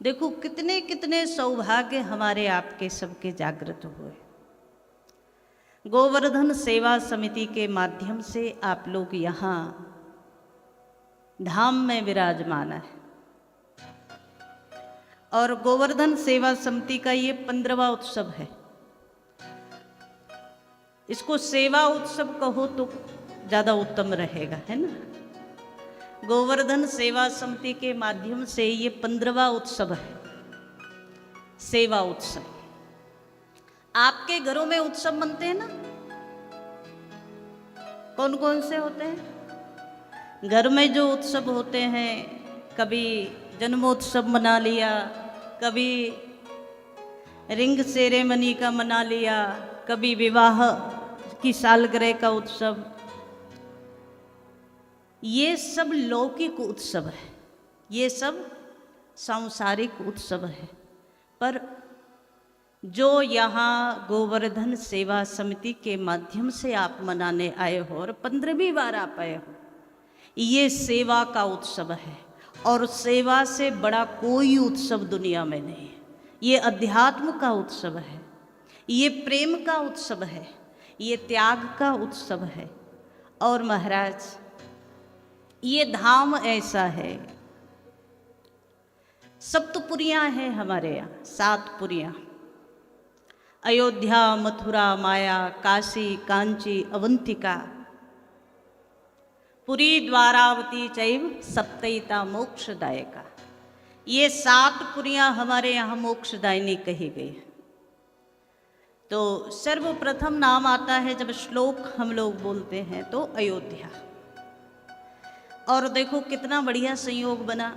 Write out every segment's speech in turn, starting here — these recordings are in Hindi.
देखो कितने कितने सौभाग्य हमारे आपके सबके जागृत हुए। गोवर्धन सेवा समिति के माध्यम से आप लोग यहाँ धाम में विराजमान है और गोवर्धन सेवा समिति का ये 15वां उत्सव है। इसको सेवा उत्सव कहो तो ज़्यादा उत्तम रहेगा, है ना। गोवर्धन सेवा समिति के माध्यम से ये 15वां उत्सव है, सेवा उत्सव। आपके घरों में उत्सव मनते हैं ना, कौन कौन से होते हैं? घर में जो उत्सव होते हैं, कभी जन्मोत्सव मना लिया, कभी रिंग सेरेमनी का मना लिया, कभी विवाह की सालगिरह का उत्सव। ये सब लौकिक उत्सव है, ये सब सांसारिक उत्सव है। पर जो यहाँ गोवर्धन सेवा समिति के माध्यम से आप मनाने आए हो और 15वीं बार आप आए हो, ये सेवा का उत्सव है। और सेवा से बड़ा कोई उत्सव दुनिया में नहीं है। ये अध्यात्म का उत्सव है, ये प्रेम का उत्सव है, ये त्याग का उत्सव है। और महाराज ये धाम ऐसा है, सप्तपुरियाँ हैं हमारे यहाँ, 7 पुरियाँ। अयोध्या, मथुरा, माया, काशी, कांची, अवंतिका, पुरी, द्वारावती चैव सप्तैता मोक्षदायका। ये 7 पुरियाँ हमारे यहाँ मोक्षदायिनी कही गई है। तो सर्वप्रथम नाम आता है जब श्लोक हम लोग बोलते हैं तो अयोध्या। और देखो कितना बढ़िया संयोग बना,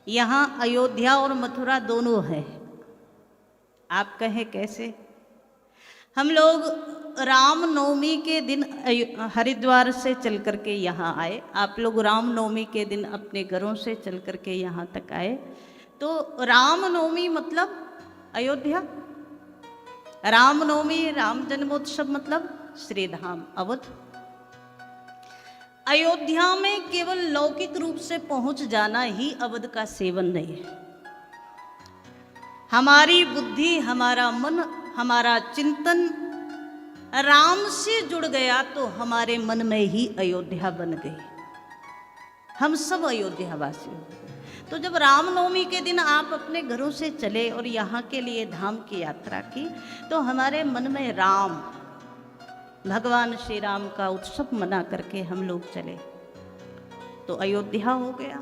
यहाँ अयोध्या और मथुरा दोनों हैं। आप कहें कैसे? हम लोग रामनवमी के दिन हरिद्वार से चल कर के यहाँ आए। आप लोग रामनवमी के दिन अपने घरों से चल कर के यहाँ तक आए। तो रामनवमी मतलब अयोध्या, रामनवमी राम जन्मोत्सव मतलब श्रीधाम अवध। अयोध्या में केवल लौकिक रूप से पहुंच जाना ही अवध का सेवन नहीं है। हमारी बुद्धि, हमारा मन, हमारा चिंतन राम से जुड़ गया तो हमारे मन में ही अयोध्या बन गई। हम सब अयोध्यावासी हो। तो जब रामनवमी के दिन आप अपने घरों से चले और यहाँ के लिए धाम की यात्रा की, तो हमारे मन में राम, भगवान श्री राम का उत्सव मना करके हम लोग चले, तो अयोध्या हो गया।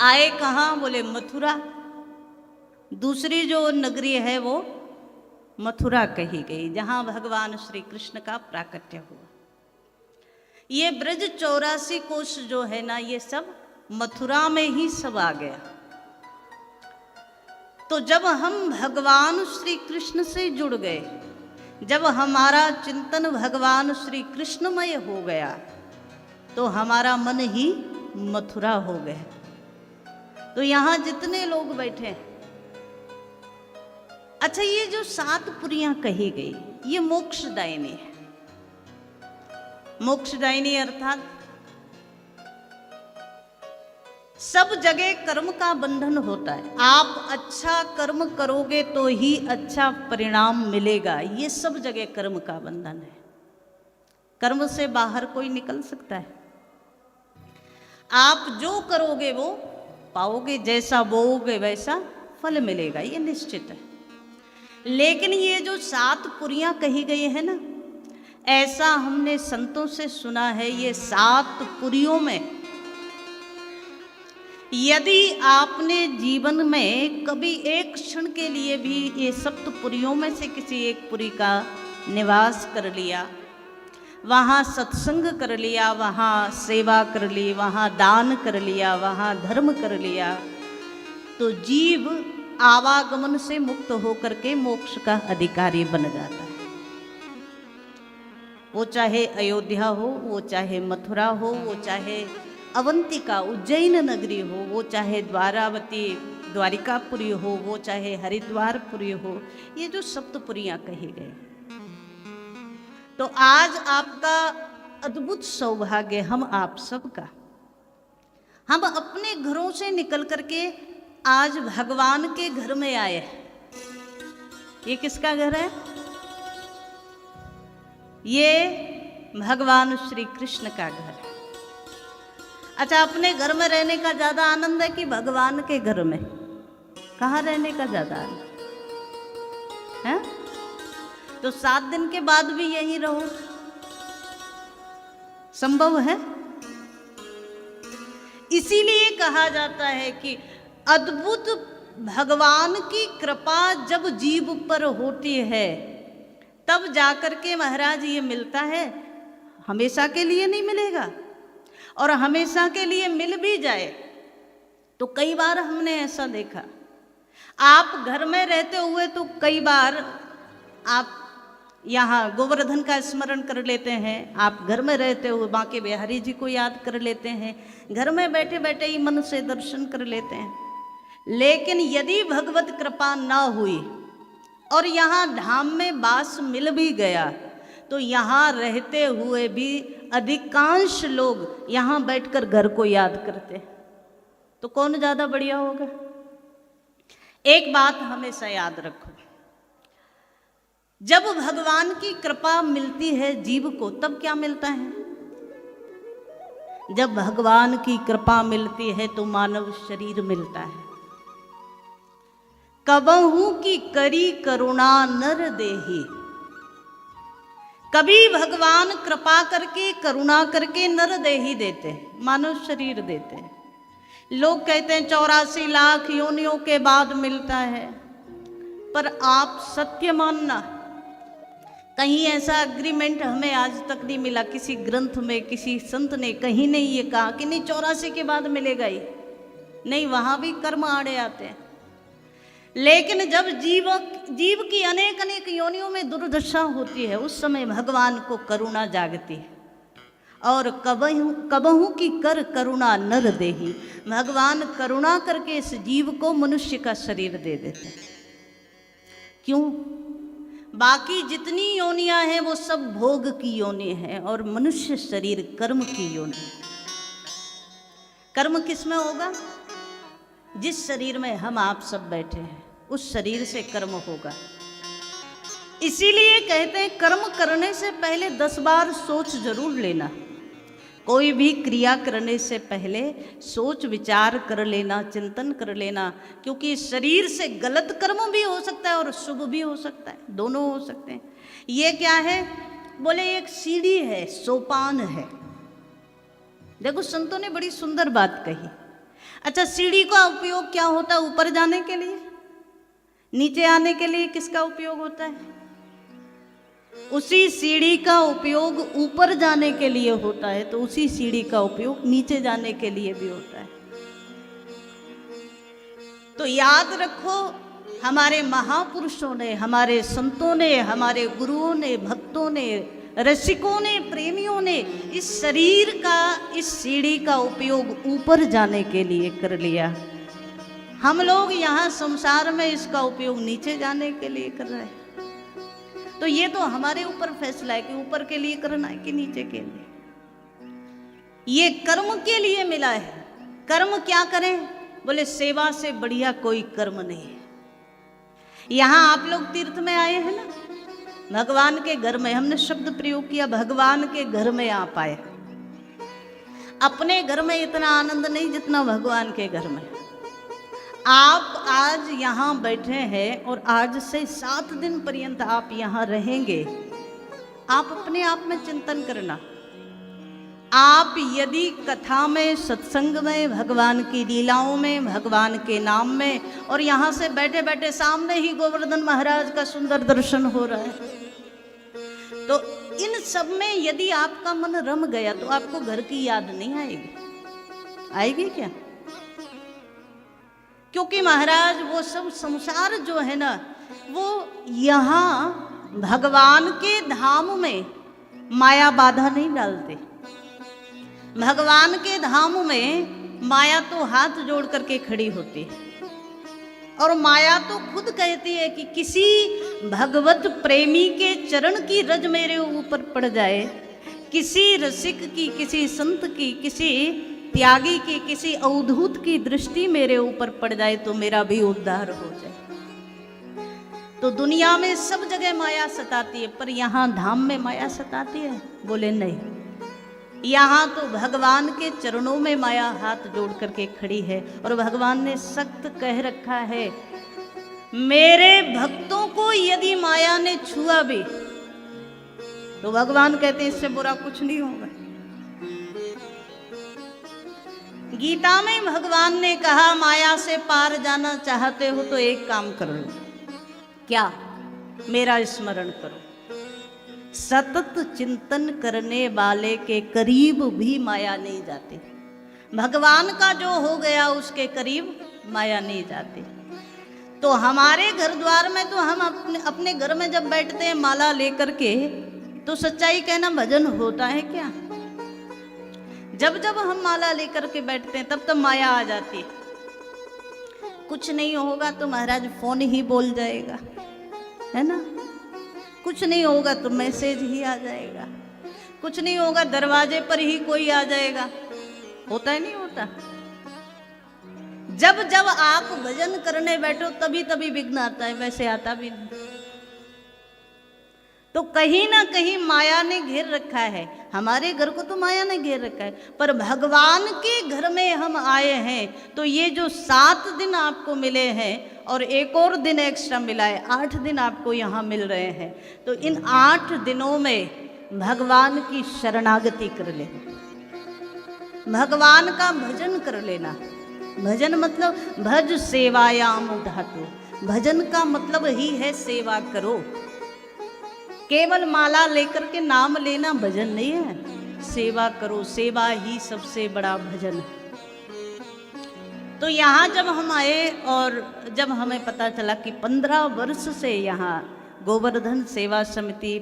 आए कहाँ? बोले मथुरा। दूसरी जो नगरी है वो मथुरा कही गई, जहाँ भगवान श्री कृष्ण का प्राकट्य हुआ। ये ब्रज 84 कोश जो है ना, ये सब मथुरा में ही सब आ गया। तो जब हम भगवान श्री कृष्ण से जुड़ गए, जब हमारा चिंतन भगवान श्री कृष्णमय हो गया, तो हमारा मन ही मथुरा हो गया। तो यहाँ जितने लोग बैठे हैं, अच्छा ये जो 7 पुरियां कही गई, ये मोक्षदायिनी है। मोक्षदायिनी अर्थात सब जगह कर्म का बंधन होता है। आप अच्छा कर्म करोगे तो ही अच्छा परिणाम मिलेगा, ये सब जगह कर्म का बंधन है। कर्म से बाहर कोई निकल सकता है? आप जो करोगे वो पाओगे, जैसा बोओगे वैसा फल मिलेगा, ये निश्चित है। लेकिन ये जो 7 पुरियां कही गई है ना, ऐसा हमने संतों से सुना है, ये 7 पुरियों में यदि आपने जीवन में कभी एक क्षण के लिए भी ये 7 पुरियों में से किसी एक पुरी का निवास कर लिया, वहाँ सत्संग कर लिया, वहाँ सेवा कर ली, वहाँ दान कर लिया, वहाँ धर्म कर लिया, तो जीव आवागमन से मुक्त होकर के मोक्ष का अधिकारी बन जाता है। वो चाहे अयोध्या हो, वो चाहे मथुरा हो, वो चाहे अवंतिका उज्जैन नगरी हो, वो चाहे द्वारावती द्वारिकापुरी हो, वो चाहे हरिद्वारपुरी हो, ये जो सप्तपुरियां कही गई। तो आज आपका अद्भुत सौभाग्य हम आप सबका, हम अपने घरों से निकल करके आज भगवान के घर में आए हैं। ये किसका घर है? ये भगवान श्री कृष्ण का घर है। अच्छा, अपने घर में रहने का ज्यादा आनंद है कि भगवान के घर में? कहाँ रहने का ज्यादा आनंद है? तो 7 दिन के बाद भी यहीं रहो, संभव है? इसीलिए कहा जाता है कि अद्भुत भगवान की कृपा जब जीव पर होती है तब जाकर के महाराज ये मिलता है। हमेशा के लिए नहीं मिलेगा, और हमेशा के लिए मिल भी जाए तो कई बार हमने ऐसा देखा, आप घर में रहते हुए तो कई बार आप यहाँ गोवर्धन का स्मरण कर लेते हैं, आप घर में रहते हुए बांके बिहारी जी को याद कर लेते हैं, घर में बैठे बैठे ही मन से दर्शन कर लेते हैं। लेकिन यदि भगवत कृपा न हुई और यहाँ धाम में वास मिल भी गया तो यहाँ रहते हुए भी अधिकांश लोग यहाँ बैठकर घर को याद करते, तो कौन ज़्यादा बढ़िया होगा? एक बात हमेशा याद रखो, जब भगवान की कृपा मिलती है जीव को तब क्या मिलता है? जब भगवान की कृपा मिलती है तो मानव शरीर मिलता है। कबहू की करी करुणा नर देही, कभी भगवान कृपा करके करुणा करके नर देही देते हैं, मानव शरीर देते हैं। लोग कहते हैं 84 लाख योनियों के बाद मिलता है, पर आप सत्य मानना, कहीं ऐसा एग्रीमेंट हमें आज तक नहीं मिला, किसी ग्रंथ में किसी संत ने कहीं नहीं ये कहा कि नहीं 84 के बाद मिलेगा ही नहीं, वहां भी कर्म आड़े आते हैं। लेकिन जब जीव की अनेक अनेक योनियों में दुर्दशा होती है उस समय भगवान को करुणा जागती है, और कबहू की कर करुणा नर देही, भगवान करुणा करके इस जीव को मनुष्य का शरीर दे देते हैं। क्यों? बाकी जितनी योनियां हैं वो सब भोग की योनि है और मनुष्य शरीर कर्म की योनि। कर्म किस में होगा? जिस शरीर में हम आप सब बैठे हैं उस शरीर से कर्म होगा। इसीलिए कहते हैं कर्म करने से पहले 10 बार सोच जरूर लेना। कोई भी क्रिया करने से पहले सोच विचार कर लेना, चिंतन कर लेना, क्योंकि शरीर से गलत कर्म भी हो सकता है और शुभ भी हो सकता है, दोनों हो सकते हैं। ये क्या है? बोले एक सीढ़ी है, सोपान है। देखो संतों ने बड़ी सुंदर बात कही। अच्छा, सीढ़ी का उपयोग क्या होता है? ऊपर जाने के लिए। नीचे आने के लिए किसका उपयोग होता है? उसी सीढ़ी का उपयोग ऊपर जाने के लिए होता है तो उसी सीढ़ी का उपयोग नीचे जाने के लिए भी होता है। तो याद रखो, हमारे महापुरुषों ने, हमारे संतों ने, हमारे गुरुओं ने, भक्तों ने, रसिकों ने, प्रेमियों ने इस शरीर का, इस सीढ़ी का उपयोग ऊपर जाने के लिए कर लिया। हम लोग यहाँ संसार में इसका उपयोग नीचे जाने के लिए कर रहे हैं। तो ये तो हमारे ऊपर फैसला है कि ऊपर के लिए करना है कि नीचे के लिए। ये कर्म के लिए मिला है। कर्म क्या करें? बोले सेवा से बढ़िया कोई कर्म नहीं है। यहाँ आप लोग तीर्थ में आए हैं ना, भगवान के घर में, हमने शब्द प्रयोग किया भगवान के घर में आप आए। अपने घर में इतना आनंद नहीं जितना भगवान के घर में। आप आज यहाँ बैठे हैं और आज से 7 दिन पर्यंत आप यहाँ रहेंगे। आप अपने आप में चिंतन करना, आप यदि कथा में, सत्संग में, भगवान की लीलाओं में, भगवान के नाम में, और यहाँ से बैठे बैठे सामने ही गोवर्धन महाराज का सुंदर दर्शन हो रहा है, तो इन सब में यदि आपका मन रम गया तो आपको घर की याद नहीं आएगी? आएगी क्या? क्योंकि महाराज वो सब संसार जो है ना, वो यहाँ भगवान के धाम में माया बाधा नहीं डालते। भगवान के धाम में माया तो हाथ जोड़ करके खड़ी होती है, और माया तो खुद कहती है कि किसी भगवत प्रेमी के चरण की रज मेरे ऊपर पड़ जाए, किसी रसिक की, किसी संत की, किसी त्यागी की, किसी अवधूत की दृष्टि मेरे ऊपर पड़ जाए तो मेरा भी उद्धार हो जाए। तो दुनिया में सब जगह माया सताती है, पर यहाँ धाम में माया सताती है? बोले नहीं, यहाँ तो भगवान के चरणों में माया हाथ जोड़ करके खड़ी है। और भगवान ने सख्त कह रखा है, मेरे भक्तों को यदि माया ने छुआ भी तो भगवान कहते हैं इससे बुरा कुछ नहीं होगा। गीता में भगवान ने कहा, माया से पार जाना चाहते हो तो एक काम कर लो, क्या? मेरा स्मरण करो। सतत चिंतन करने वाले के करीब भी माया नहीं जाती। भगवान का जो हो गया उसके करीब माया नहीं जाती। तो हमारे घर द्वार में तो हम अपने घर में जब बैठते हैं माला लेकर के, तो सच्चाई कहना भजन होता है क्या? जब जब हम माला लेकर के बैठते हैं तब माया आ जाती है। कुछ नहीं होगा तो महाराज फोन ही बोल जाएगा, है ना? कुछ नहीं होगा तो मैसेज ही आ जाएगा, कुछ नहीं होगा दरवाजे पर ही कोई आ जाएगा। होता है नहीं होता? जब जब आप भजन करने बैठो तभी तभी विघ्न आता है, वैसे आता भी नहीं। तो कहीं ना कहीं माया ने घेर रखा है। हमारे घर को तो माया ने घेर रखा है, पर भगवान के घर में हम आए हैं तो ये जो 7 दिन आपको मिले हैं और एक और दिन एक्स्ट्रा मिला है, 8 दिन आपको यहाँ मिल रहे हैं। तो इन 8 दिनों में भगवान की शरणागति कर लेना, भगवान का भजन कर लेना। भजन मतलब भज सेवायाम धातु, भजन का मतलब ही है सेवा करो। केवल माला लेकर के नाम लेना भजन नहीं है, सेवा करो। सेवा ही सबसे बड़ा भजन है। तो यहाँ जब हम आए और जब हमें पता चला कि 15 वर्ष से यहाँ गोवर्धन सेवा समिति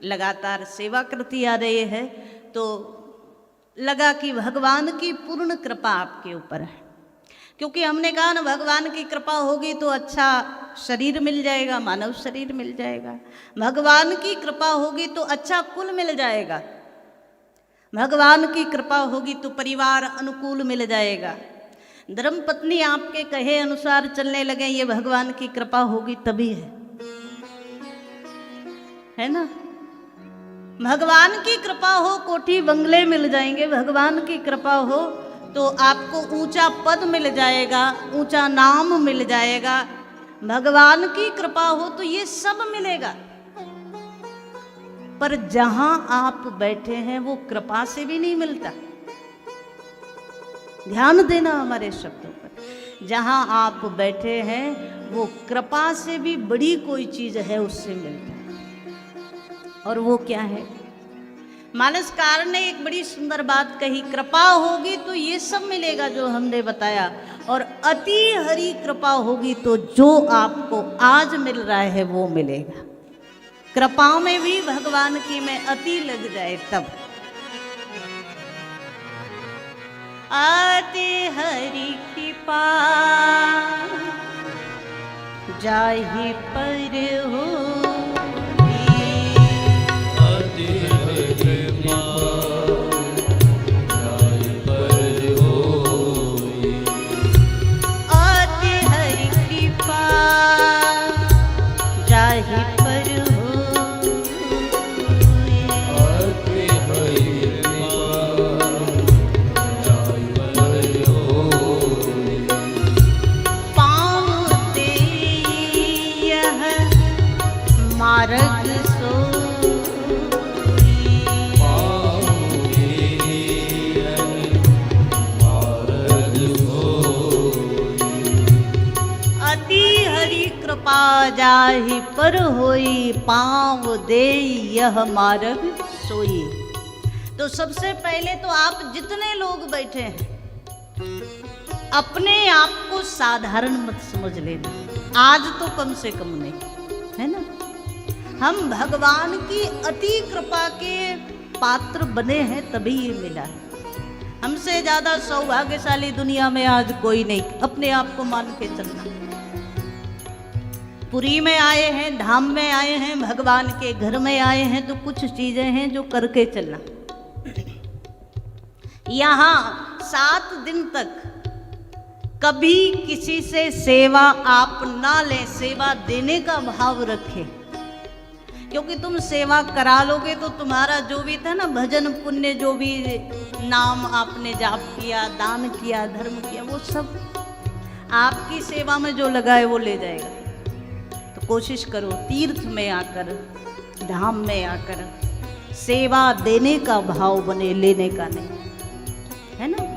लगातार सेवा करती आ रही है, तो लगा कि भगवान की पूर्ण कृपा आपके ऊपर है। क्योंकि हमने कहा ना, भगवान की कृपा होगी तो अच्छा शरीर मिल जाएगा, मानव शरीर मिल जाएगा। भगवान की कृपा होगी तो अच्छा कुल मिल जाएगा। भगवान की कृपा होगी तो परिवार अनुकूल मिल जाएगा। धर्म पत्नी आपके कहे अनुसार चलने लगे, ये भगवान की कृपा होगी तभी है ना? भगवान की कृपा हो कोठी बंगले मिल जाएंगे, भगवान की कृपा हो तो आपको ऊंचा पद मिल जाएगा, ऊंचा नाम मिल जाएगा। भगवान की कृपा हो तो ये सब मिलेगा। पर जहां आप बैठे हैं वो कृपा से भी नहीं मिलता। ध्यान देना हमारे शब्दों पर। जहां आप बैठे हैं वो कृपा से भी बड़ी कोई चीज है, उससे मिलता है। और वो क्या है? मानसकार ने एक बड़ी सुंदर बात कही, कृपा होगी तो ये सब मिलेगा जो हमने बताया, और अति हरि कृपा होगी तो जो आपको आज मिल रहा है वो मिलेगा। कृपा में भी भगवान की में अति लग जाए तब। अति हरि कृपा जाहि पर हो, जाहि पर होई पाँव दे यह मार्ग सोई। तो सबसे पहले तो आप जितने लोग बैठे हैं अपने आप को साधारण मत समझ लेना, आज तो कम से कम नहीं, है ना? हम भगवान की अति कृपा के पात्र बने हैं तभी ये मिला है। हमसे ज्यादा सौभाग्यशाली दुनिया में आज कोई नहीं, अपने आप को मान के चलना। पुरी में आए हैं, धाम में आए हैं, भगवान के घर में आए हैं, तो कुछ चीजें हैं जो करके चलना। यहाँ 7 दिन तक कभी किसी से सेवा आप ना लें, सेवा देने का भाव रखें, क्योंकि तुम सेवा करा लोगे तो तुम्हारा जो भी था ना भजन पुण्य, जो भी नाम आपने जाप किया, दान किया, धर्म किया, वो सब आपकी सेवा में जो लगा है वो ले जाएगा। तो कोशिश करो तीर्थ में आकर, धाम में आकर सेवा देने का भाव बने, लेने का नहीं, है ना।